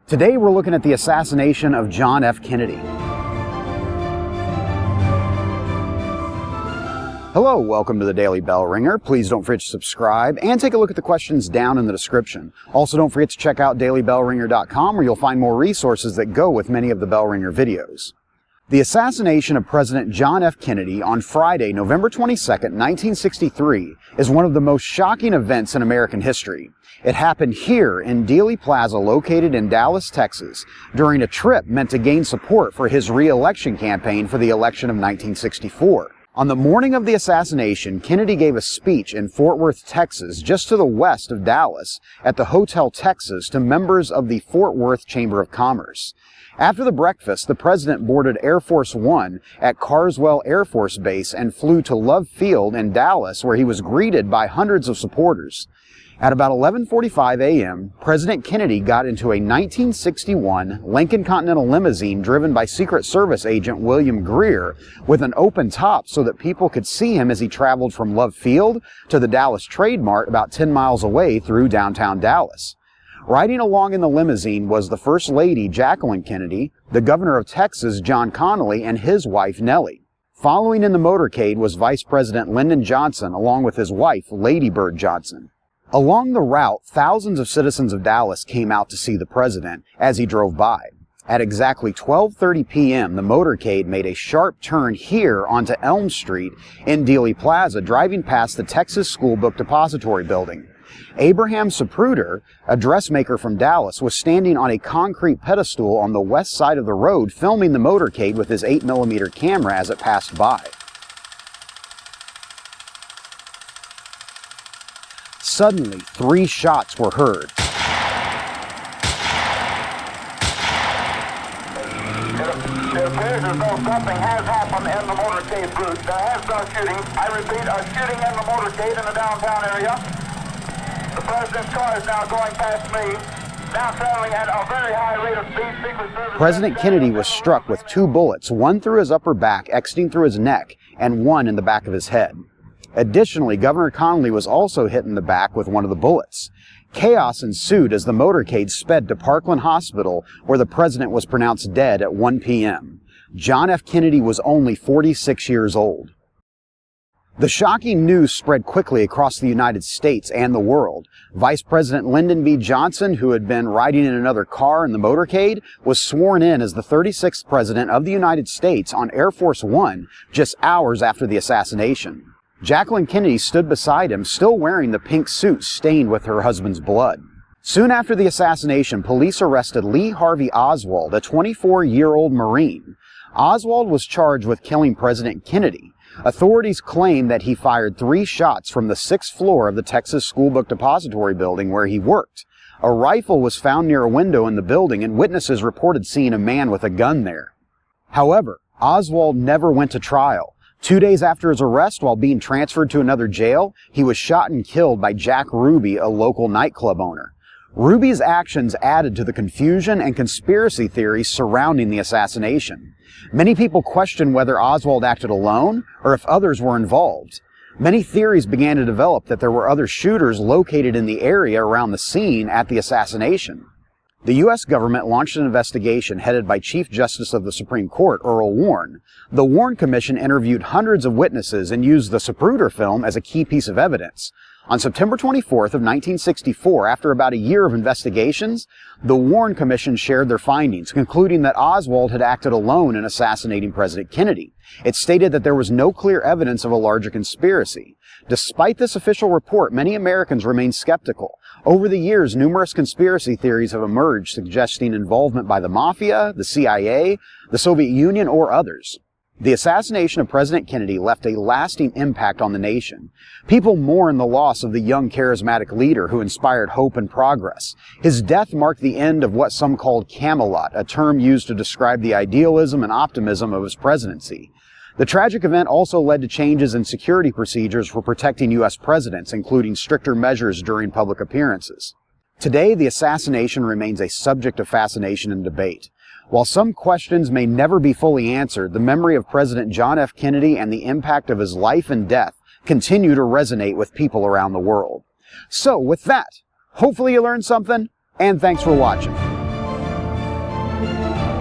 Today we're looking at the assassination of John F. Kennedy. Hello, welcome to the Daily Bellringer. Please don't forget to subscribe and take a look at the questions down in the description. Also, don't forget to check out dailybellringer.com where you'll find more resources that go with many of the Bellringer videos. The assassination of President John F. Kennedy on Friday, November 22, 1963, is one of the most shocking events in American history. It happened here in Dealey Plaza, located in Dallas, Texas, during a trip meant to gain support for his re-election campaign for the election of 1964. On the morning of the assassination, Kennedy gave a speech in Fort Worth, Texas, just to the west of Dallas, at the Hotel Texas to members of the Fort Worth Chamber of Commerce. After the breakfast, the president boarded Air Force One at Carswell Air Force Base and flew to Love Field in Dallas, where he was greeted by hundreds of supporters. At about 11:45 a.m., President Kennedy got into a 1961 Lincoln Continental limousine driven by Secret Service agent William Greer with an open top so that people could see him as he traveled from Love Field to the Dallas Trade Mart about 10 miles away through downtown Dallas. Riding along in the limousine was the First Lady, Jacqueline Kennedy, the Governor of Texas, John Connally, and his wife, Nellie. Following in the motorcade was Vice President Lyndon Johnson, along with his wife, Lady Bird Johnson. Along the route, thousands of citizens of Dallas came out to see the president as he drove by. At exactly 12:30 p.m., the motorcade made a sharp turn here onto Elm Street in Dealey Plaza, driving past the Texas School Book Depository building. Abraham Zapruder, a dressmaker from Dallas, was standing on a concrete pedestal on the west side of the road filming the motorcade with his 8mm camera as it passed by. Suddenly, 3 shots were heard. It appears as though something has happened in the motorcade route. There has been a shooting. I repeat, a shooting in the motorcade in the downtown area. The president's car is now going past me, now traveling at a very high rate of speed. Secret Service. President Kennedy was struck with 2 bullets, one through his upper back, exiting through his neck, and one in the back of his head. Additionally, Governor Connally was also hit in the back with one of the bullets. Chaos ensued as the motorcade sped to Parkland Hospital, where the president was pronounced dead at 1 p.m. John F. Kennedy was only 46 years old. The shocking news spread quickly across the United States and the world. Vice President Lyndon B. Johnson, who had been riding in another car in the motorcade, was sworn in as the 36th President of the United States on Air Force One just hours after the assassination. Jacqueline Kennedy stood beside him, still wearing the pink suit stained with her husband's blood. Soon after the assassination, police arrested Lee Harvey Oswald, a 24-year-old Marine. Oswald was charged with killing President Kennedy. Authorities claim that he fired 3 shots from the 6th floor of the Texas School Book Depository building where he worked. A rifle was found near a window in the building, and witnesses reported seeing a man with a gun there. However, Oswald never went to trial. 2 days after his arrest, while being transferred to another jail, he was shot and killed by Jack Ruby, a local nightclub owner. Ruby's actions added to the confusion and conspiracy theories surrounding the assassination. Many people question whether Oswald acted alone or if others were involved. Many theories began to develop that there were other shooters located in the area around the scene at the assassination. The U.S. government launched an investigation headed by Chief Justice of the Supreme Court, Earl Warren. The Warren Commission interviewed hundreds of witnesses and used the Zapruder film as a key piece of evidence. On September 24th of 1964, after about a year of investigations, the Warren Commission shared their findings, concluding that Oswald had acted alone in assassinating President Kennedy. It stated that there was no clear evidence of a larger conspiracy. Despite this official report, many Americans remain skeptical. Over the years, numerous conspiracy theories have emerged suggesting involvement by the Mafia, the CIA, the Soviet Union, or others. The assassination of President Kennedy left a lasting impact on the nation. People mourn the loss of the young, charismatic leader who inspired hope and progress. His death marked the end of what some called Camelot, a term used to describe the idealism and optimism of his presidency. The tragic event also led to changes in security procedures for protecting U.S. presidents, including stricter measures during public appearances. Today, the assassination remains a subject of fascination and debate. While some questions may never be fully answered, the memory of President John F. Kennedy and the impact of his life and death continue to resonate with people around the world. So with that, hopefully you learned something, and thanks for watching. Bye.